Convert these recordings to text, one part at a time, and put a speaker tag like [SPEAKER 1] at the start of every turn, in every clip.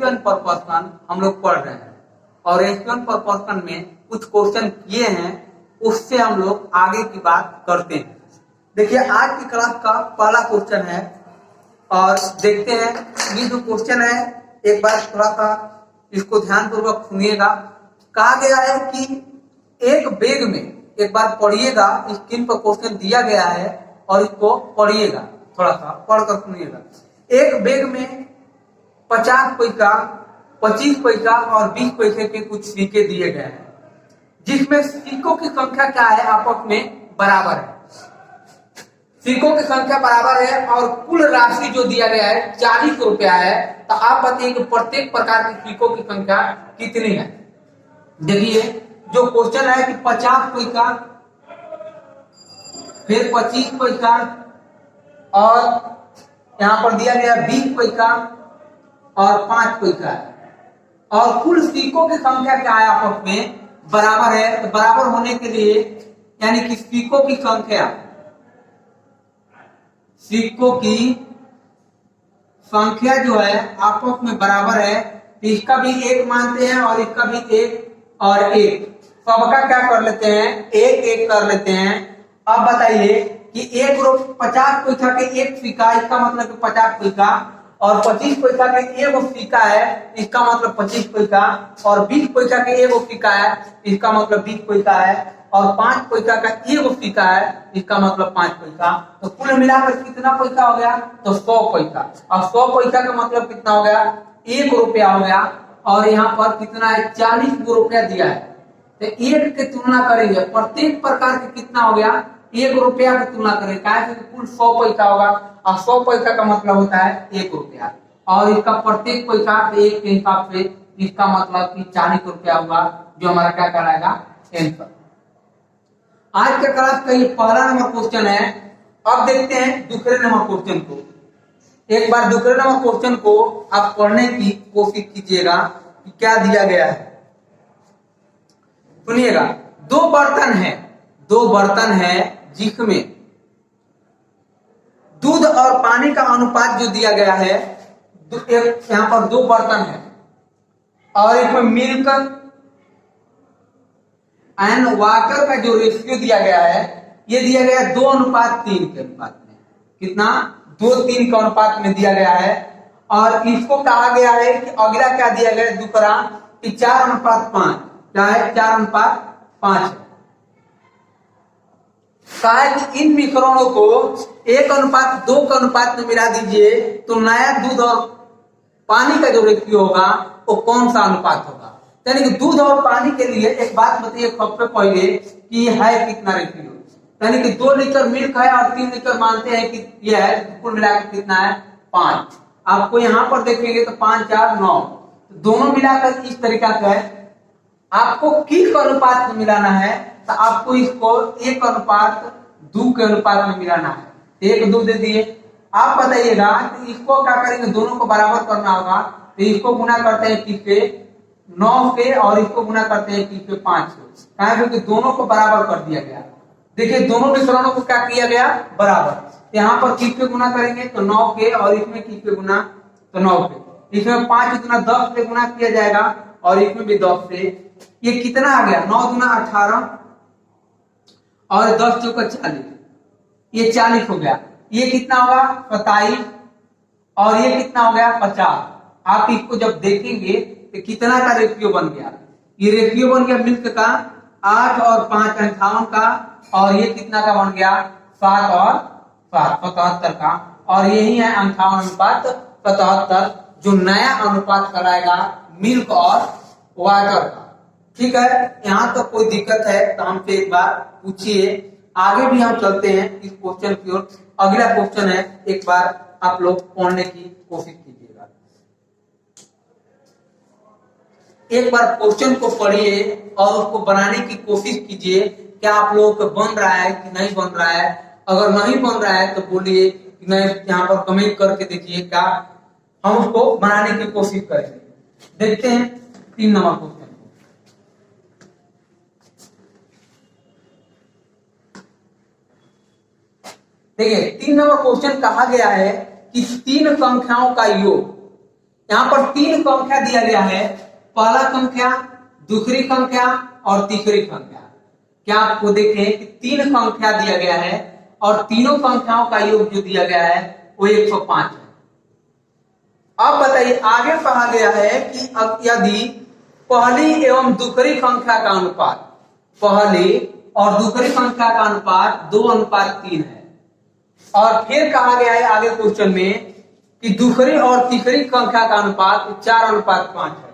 [SPEAKER 1] Ratio and proportion हम लोग पढ़ रहे हैं और रेशियो एंड प्रोपोर्शन में कुछ क्वेश्चन किए हैं, उससे हम लोग आगे की बात करते हैं। देखिए आज की क्लास का पहला क्वेश्चन है और देखते हैं ये जो क्वेश्चन है, एक बार थोड़ा सा इसको ध्यानपूर्वक सुनिएगा। कहा गया है कि एक बैग में, एक बार पढ़िएगा, स्क्रीन पर क्वेश्चन दिया गया है और इसको पढ़िएगा, थोड़ा सा पढ़कर सुनिएगा। एक बैग में 50 पैसा, 25 पैसा और 20 पैसे के कुछ सिक्के दिए गए हैं, जिसमें सिक्कों की संख्या क्या है, आपस में बराबर है। सिक्कों की संख्या बराबर है और कुल राशि जो दिया गया है 40 रुपया है। तो आप बताइए कि प्रत्येक प्रकार की सिक्कों की संख्या कितनी है। देखिए जो क्वेश्चन है कि 50 पैसा, फिर 25 पैसा और यहां पर दिया गया 20 पैसा और 5 पैसा है और कुल सिक्कों की संख्या क्या है, आपस में बराबर है। तो बराबर होने के लिए यानी कि सिक्कों की संख्या जो है आपस में बराबर है। इसका भी एक मानते हैं और इसका भी एक और एक, सबका क्या कर लेते हैं, एक एक कर लेते हैं। अब बताइए कि 50 पैसा के एक सिक्का, इसका मतलब 50 पैसा, और 25 पैसा के एक सिक्का है, इसका मतलब 25 पैसा, और 20 पैसा के एक सिक्का है, इसका मतलब 20 पैसा है, और 5 पैसा का एक सिक्का है, इसका मतलब 5 पैसा। तो कुल मिलाकर कितना पैसा हो गया, तो 100 पैसा। अब 100 पैसा का मतलब कितना हो गया, 1 रुपया हो गया। और यहाँ पर कितना है, 40 रुपया दिया है। तो एक की तुलना करेंगे, प्रत्येक प्रकार के कितना हो गया, 1 रुपया की तुलना करेंगे, क्या कुल 100 पैसा होगा और 100 पैसा का मतलब होता है 1 रुपया, और इसका प्रत्येक पैसा एक के हिसाब से इसका मतलब कि 40 रुपया होगा, जो हमारा क्या कराएगा, आंसर। आज का क्लास का ये पहला नंबर क्वेश्चन है। अब देखते हैं दूसरे नंबर क्वेश्चन को। एक बार दूसरे नंबर क्वेश्चन को आप पढ़ने की कोशिश कीजिएगा कि क्या दिया गया है। सुनिएगा, दो बर्तन है जिसमें दूध और पानी का अनुपात जो दिया गया है, यहाँ पर 2 बर्तन है और इसमें मिल्क एंड वाटर का जो रेशियो दिया गया है, ये दिया गया है 2:3 के अनुपात में। कितना, 2:3 के अनुपात में दिया गया है। और इसको कहा गया है कि अगला क्या दिया गया है, दूसरा कि 4:5, क्या है, 4:5 है। कहा है कि इन मिश्रणों को 1:2 के अनुपात में मिला दीजिए तो नया दूध और पानी का जो रेशियो होगा वो कौन सा अनुपात होगा। यानी कि दूध और पानी के लिए एक बात बताइए सबसे पहले कि है कितना रेशियो, यानी कि 2 लीटर मिल्क है और 3 लीटर मानते हैं कि यह है, कुल मिलाकर कितना है, 5। आपको यहाँ पर देखेंगे तो 5 4 9, दोनों मिलाकर इस तरीका से है। आपको किस अनुपात में मिलाना है, तो आपको इसको 1:2 के अनुपात में मिलाना है। 1 2 दे दिए। आप बताइएगा कि इसको क्या करेंगे, दोनों को बराबर करना होगा। तो इसको गुना करते हैं किससे, 9 से, और इसको गुना करते हैं किससे, 5 से, क्योंकि दोनों को बराबर कर दिया गया। देखिए दोनों मिश्रणों को क्या किया गया, बराबर। यहाँ पर किससे गुना करेंगे, तो 9 के, और इसमें किससे गुना, तो 9 के। इसमें 5 गुना 10 से गुना किया जाएगा और इसमें भी 10 से। ये कितना आ गया, 9 गुना 18 और 10 चौका 40, ये 40 हो गया। ये कितना होगा, 27, और ये कितना हो गया, 50। आप इसको जब देखेंगे तो कितना का रेशियो बन गया, ये रेशियो बन गया मिल्क का 8 और 5 58 का, और ये कितना का बन गया, 7 और 7 77 का, और यही है 58:77, जो नया अनुपात कराएगा मिल्क और वाटर का। ठीक है, यहाँ तक कोई दिक्कत है तो हमसे एक बार पूछिए। आगे भी हम चलते हैं इस क्वेश्चन की ओर। अगला क्वेश्चन है, एक बार आप लोग पढ़ने की कोशिश कीजिएगा। एक बार क्वेश्चन को पढ़िए और उसको बनाने की कोशिश कीजिए। क्या आप लोगों को बन रहा है कि नहीं बन रहा है। अगर नहीं बन रहा है तो बोलिए कि नहीं, यहाँ पर कमेंट करके देखिए, क्या हम उसको बनाने की कोशिश करेंगे। देखते हैं 3 नंबर क्वेश्चन। देखिए 3 नंबर क्वेश्चन कहा गया है कि 3 संख्याओं का योग यहाँ पर तीन संख्या दिया गया है, पहला संख्या, दूसरी संख्या और तीसरी संख्या। क्या आपको देखें कि तीन संख्या दिया गया है और तीनों संख्याओं का योग जो दिया गया है वो 105 है। अब बताइए आगे कहा गया है कि अब यदि पहली एवं दूसरी संख्या का अनुपात, पहली और दूसरी संख्या का अनुपात 2:3 है, और फिर कहा गया है आगे क्वेश्चन में कि दूसरी और तीसरी संख्या का अनुपात 4:5 है,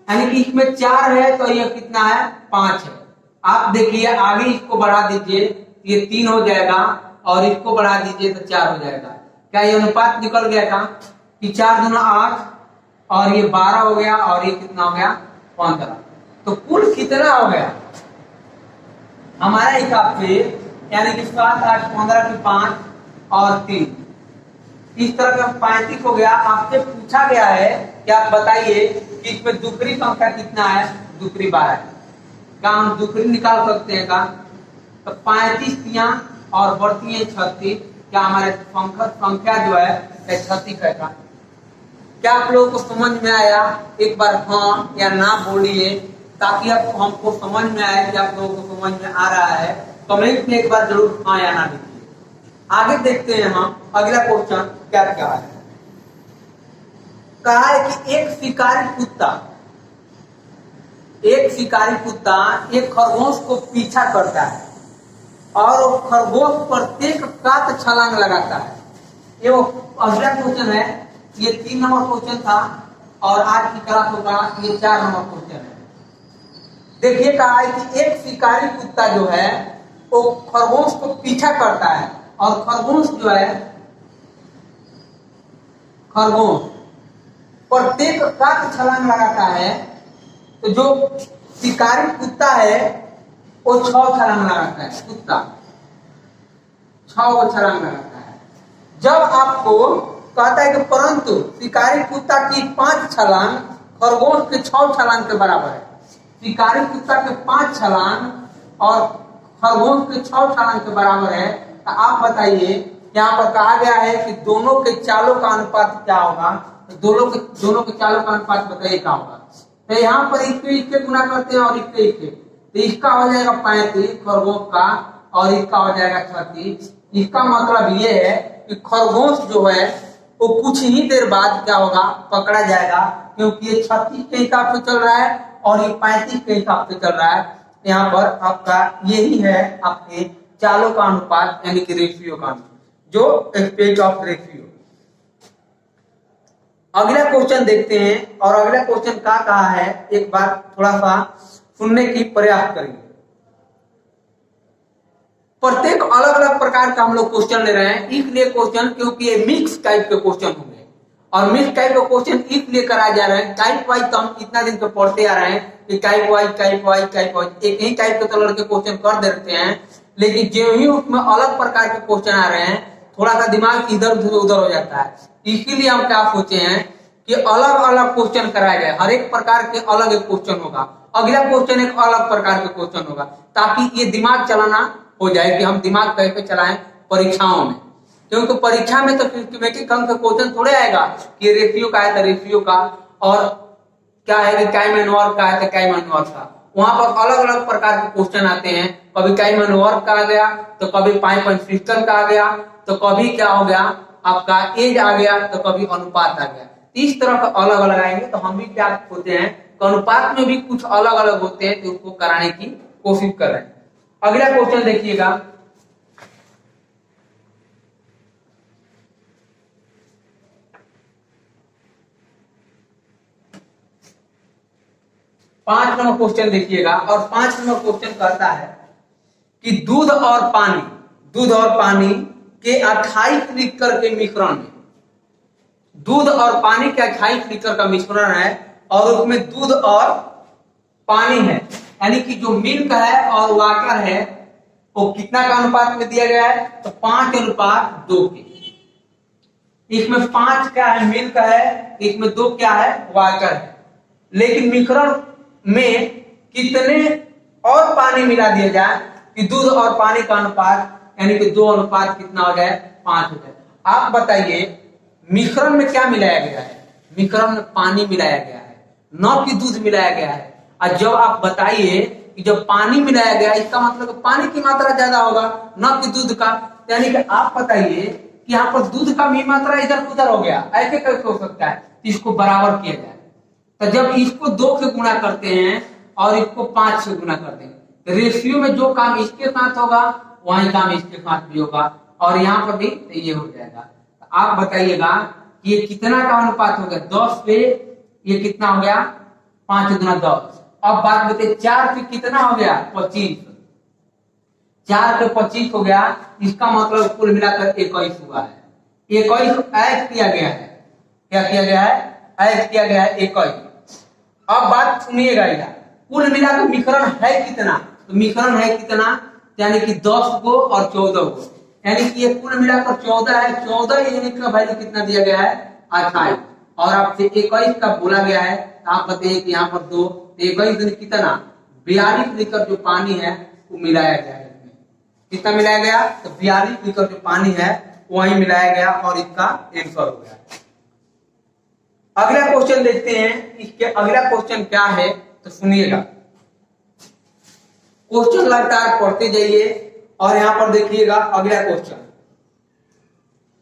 [SPEAKER 1] यानी कि इसमें 4 है तो यह कितना है, 5 है। आप देखिए आगे इसको बढ़ा दीजिए, ये 3 हो जाएगा और इसको बढ़ा दीजिए तो 4 हो जाएगा। क्या ये अनुपात निकल गया था कि 4 दूना 8 और ये 12 हो गया और ये कितना हो गया, 15। तो कुल कितना हो गया हमारे हिसाब से, यानी कि 7, 8, 15 की 5 और 3, इस तरह का 35 हो गया। आपसे पूछा गया है कि आप बताइए कि इसमें दूसरी संख्या कितना है, दूसरी 12 है। क्या हम दूसरी निकाल सकते हैं का? तो 35 और बढ़ती है 36, क्या हमारे संख्या जो है 36 है का? क्या आप लोगों को समझ में आया? एक बार हाँ या ना बोलिए ताकि अब हमको समझ में आए कि आप लोगों को समझ में आ रहा है। कमेंट में एक बार जरूर हाँ या ना लिखिए। आगे देखते हैं हम अगला क्वेश्चन क्या क्या है। कहा है कि एक शिकारी कुत्ता एक खरगोश को पीछा करता है और वो खरगोश प्रत्येक कात छलांग लगाता है। ये वो अगला क्वेश्चन है, ये 3 नंबर क्वेश्चन था और आज की क्लास होगा ये 4 नंबर क्वेश्चन है। देखिए कहा है कि एक शिकारी कुत्ता जो है वो खरगोश को पीछा करता है और खरगोश जो है, खरगोश प्रत्येक कात छलांग लगाता है। तो जो शिकारी कुत्ता है वो 6 छलांग लगाता है, कुत्ता 6 छलांग लगाता है। जब आपको कहता है कि परंतु शिकारी कुत्ता की 5 छलांग खरगोश के 6 छलांग के बराबर है। शिकारी कुत्ता के 5 छलांग और खरगोश के 6 छलांग के बराबर है, तो आप बताइए यहाँ पर कहा गया है कि दोनों के चालों का अनुपात क्या होगा? तो दोनों के चालों का अनुपात बताइए क्या होगा? तो यहाँ पर इसके गुना करते हैं और इसके तो इसका हो जाएगा 35 खरगोश का और इसका हो जाएगा 36। इसका मतलब ये है कि खरगोश जो है वो कुछ ही देर बाद क्या होगा, पकड़ा जाएगा, क्योंकि ये 36 के हिसाब से चल रहा है और ये 35 के हिसाब से चल रहा है। यहाँ पर आपका यही है आपके चालों का अनुपात, यानी कि रेशियो का अनुपात, जो एस्पेक्ट ऑफ रेशियो। अगला क्वेश्चन देखते हैं और अगला क्वेश्चन क्या कहा है, एक बार थोड़ा सा सुनने की प्रयास करेंगे। प्रत्येक अलग अलग प्रकार का हम लोग क्वेश्चन ले रहे हैं, इसलिए क्वेश्चन क्योंकि ये मिक्स टाइप के क्वेश्चन होंगे और मिक्स टाइप के क्वेश्चन इसलिए कराए जा रहे हैं। टाइप वाइज तो हम इतना दिन से पढ़ते आ रहे हैं कि टाइप वाइज एक ही टाइप के तो लड़के क्वेश्चन कर देते हैं, लेकिन जो ही उसमें अलग प्रकार के क्वेश्चन आ रहे हैं थोड़ा सा दिमाग इधर उधर हो जाता है। इसीलिए हम क्या सोचे हैं कि अलग अलग क्वेश्चन कराया जाए, हर एक प्रकार के अलग एक क्वेश्चन होगा, अगला क्वेश्चन एक अलग प्रकार के क्वेश्चन होगा, ताकि ये दिमाग चलाना हो जाए कि हम दिमाग कैसे चलाएं परीक्षाओं में। क्योंकि परीक्षा में तो सिस्टमेटिक ढंग से क्वेश्चन थोड़े आएगा कि रेशियो का है तो रेशियो का, और क्या है कि काइमन वर्क का है तो काइमन वर्क का। वहां पर अलग अलग प्रकार के क्वेश्चन आते हैं, कभी काइमन वर्क का आ गया तो कभी पाइप एंड सिस्टम का आ गया, तो कभी क्या हो गया आपका एज आ गया, तो कभी अनुपात आ गया। इस तरह का अलग अलग आएंगे। तो हम भी क्या होते हैं, अनुपात में भी कुछ अलग अलग होते हैं, तो उसको कराने की कोशिश कर रहे हैं। अगला क्वेश्चन देखिएगा, पांच नंबर क्वेश्चन देखिएगा। और 5 नंबर क्वेश्चन कहता है कि दूध और पानी के 28 लीटर के मिश्रण में, दूध और पानी के 28 लीटर का मिश्रण है और उसमें दूध और पानी है, यानी कि जो मिल्क है और वाटर है वो कितना का अनुपात में दिया गया है, तो 5:2 के। इसमें 5 क्या है, मिल्क है, इसमें 2 क्या है, वाटर है। लेकिन मिश्रण में कितने और पानी मिला दिया जाए कि दूध और पानी का अनुपात यानी कि 2 अनुपात कितना हो जाए, 5 हो जाए। आप बताइए मिश्रण में क्या मिलाया गया है? मिश्रण में पानी मिलाया गया है, न कि दूध मिलाया गया है। और जब आप बताइए कि जब पानी मिलाया गया, इसका मतलब पानी की मात्रा ज्यादा होगा, न कि दूध का। यानी कि आप बताइए कि यहाँ पर दूध का भी मात्रा इधर उधर हो गया, ऐसे कैसे हो सकता है? इसको बराबर किया जाए। तो जब इसको 2 से गुणा करते हैं और इसको 5 से गुणा करते हैं, तो रेशियो में जो काम इसके साथ होगा वही काम इसके साथ भी होगा, और यहाँ पर भी ये हो जाएगा। तो आप बताइएगा कि ये कितना का अनुपात हो गया? 10 पे ये कितना हो गया? 5 गुना 10। अब बात बताइए 4 पे कितना हो गया? 25। 4 पे 25 हो गया, इसका मतलब कुल मिलाकर 21 हुआ है। 21 ऐड किया गया है। क्या किया गया है? ऐड किया गया है 21। अब बात सुनिएगा, यार कुल मिलाकर मिश्रण है कितना? तो मिश्रण है कितना? यानी कि 10 को और 14 को, यानी कि ये कुल मिलाकर 14 है। 14 यूनिट का वैल्यू कितना दिया गया है? 28। और आपसे 21 का बोला गया है। आप बताइए कि यहाँ पर 2, 21 दिन कितना? 42 लीटर जो पानी है वो मिलाया गया है। इसमें कितना मिलाया गया? तो 42 लीटर जो पानी है वही मिलाया गया, और इसका आंसर हो गया। अगला क्वेश्चन देखते हैं। इसके अगला क्वेश्चन क्या है तो सुनिएगा। क्वेश्चन लगातार पढ़ते जाइए और यहां पर देखिएगा अगला क्वेश्चन।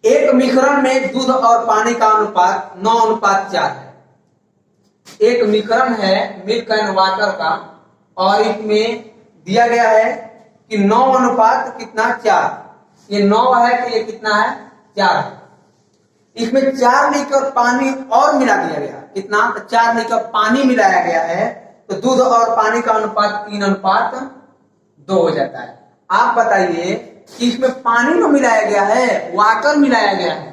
[SPEAKER 1] एक मिश्रण में दूध और पानी का अनुपात 9:4 है। एक मिश्रण है मिल्क एंड वाटर का, और इसमें दिया गया है कि 9 कितना 4। ये 9 है कि ये कितना है? 4 है। इसमें 4 लीटर पानी और मिला दिया गया। कितना? 4 लीटर पानी मिलाया गया है, तो दूध और पानी का अनुपात 3:2 हो जाता है। आप बताइए कि इसमें पानी तो मिलाया गया है, वाटर मिलाया गया है,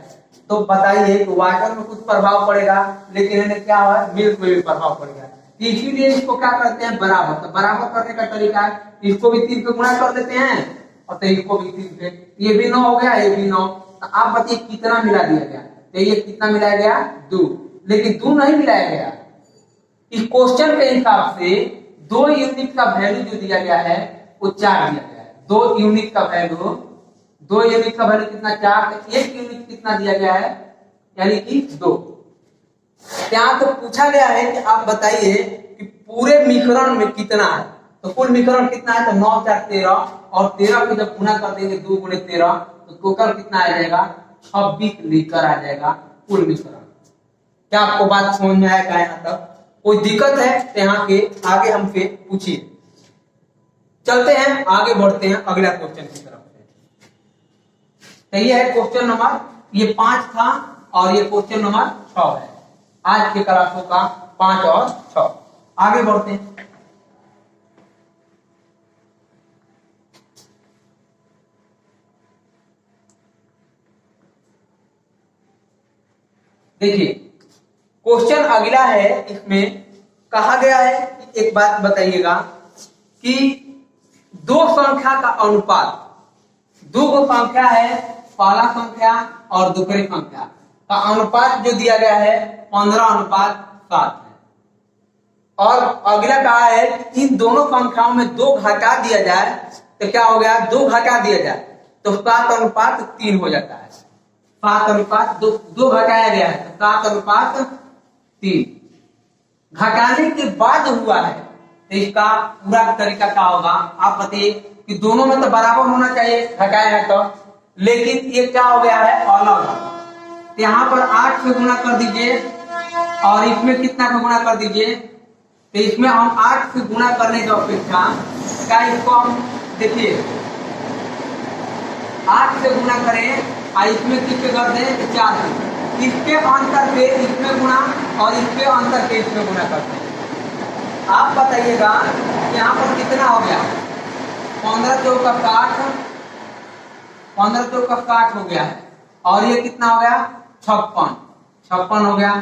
[SPEAKER 1] तो बताइए तो वाटर में कुछ प्रभाव पड़ेगा, लेकिन इन्हें क्या हुआ? मिल्क में भी प्रभाव पड़ेगा। इसीलिए इसको क्या करते हैं? बराबर। तो बराबर करने का तरीका है, इसको भी 3 पे गुणा कर देते हैं और तो इसको भी 3 पे। ये भी 9 हो गया, ये भी 9। तो आप बताइए कितना मिला दिया गया? तो ये कितना मिलाया गया? 2। लेकिन 2 नहीं मिलाया गया। इस क्वेश्चन के हिसाब से 2 यूनिट का वैल्यू जो दिया गया है वो 4 दिया गया है। 2 यूनिट का वैल्यू, 2 यूनिट का वैल्यू कितना? 4। तो 1 यूनिट कितना दिया गया है? यानी कि 2। यहाँ तो पूछा गया है कि आप बताइए कि पूरे मिश्रण में कितना है। तो कुल मिश्रण कितना है? तो 9 4 13, और 13 को जब गुणा कर देंगे 2 गुणे 13, तो टोटल कितना आ जाएगा? 26 लीटर आ जाएगा कुल मिश्रण। क्या आपको बात समझ में आएगा? यहाँ तक कोई दिक्कत है तो यहाँ के आगे हमसे पूछिए। चलते हैं आगे, बढ़ते हैं अगला क्वेश्चन की तरफ से। तो ये है क्वेश्चन नंबर, ये 5 था और ये क्वेश्चन नंबर 6 है आज के क्लासों का, 5 और 6। आगे बढ़ते हैं। देखिए क्वेश्चन अगला है। इसमें कहा गया है कि एक बात बताइएगा कि 2 संख्या का अनुपात, 2 संख्या है, पहला संख्या और दूसरी संख्या का अनुपात जो दिया गया है 15:7 है। और अगला कहा है कि इन दोनों संख्याओं में 2 घटा दिया जाए तो क्या हो गया? 2 घटा दिया जाए तो 7:3 हो जाता है। 7:2 घटाया गया है तो 7:3 घटाने के बाद हुआ है। तो इसका पूरा तरीका क्या होगा? आप बताइए कि दोनों में तो बराबर होना चाहिए, घटाया है तो, लेकिन ये क्या हो गया है? अलग। तो यहाँ पर 8 से गुणा कर दीजिए और इसमें कितना का गुणा कर दीजिए? तो इसमें हम 8 से गुणा करने की अपेक्षा क्या इसको हम देखिए 8 से गुणा करें और इसमें किससे कर दें? 4। इसके अंतर पे इसमें गुणा और इसके अंतर पे इसमें गुणा करते हैं। आप बताइएगा यहाँ पर कितना हो गया? 15 चौका 60, 15 चौका 60 हो गया है, और ये कितना हो गया? 56 हो गया।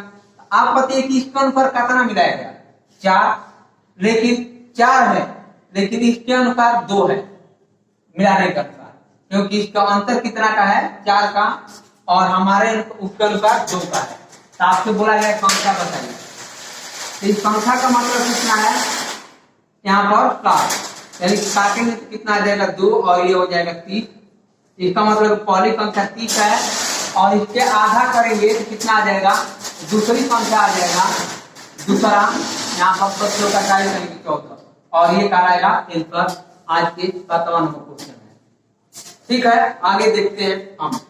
[SPEAKER 1] आप बताइए कि इसके अनुसार कितना मिलाया गया? 4, लेकिन 4 है, लेकिन इसके अनुसार 2 है मिलाने का अनुसार, क्योंकि इसका अंतर कितना का है? 4 का, और हमारे उसके अनुसार 2 का है। तो आपसे बोला गया संख्या बताइए। तो इस संख्या का मतलब कितना है? यहाँ पर 7, यानी काटेंगे तो कितना आ जाएगा? 2, और ये हो जाएगा 30। इसका मतलब पहली संख्या 30 है, और इसके आधा करेंगे तो कितना आ जाएगा? दूसरी संख्या आ जाएगा, दूसरा यहाँ पर बच्चों का ट्राई करेंगे 14 और ये कहलाएगा आंसर आज के 57 क्वेश्चन है। ठीक है, आगे देखते हैं हम।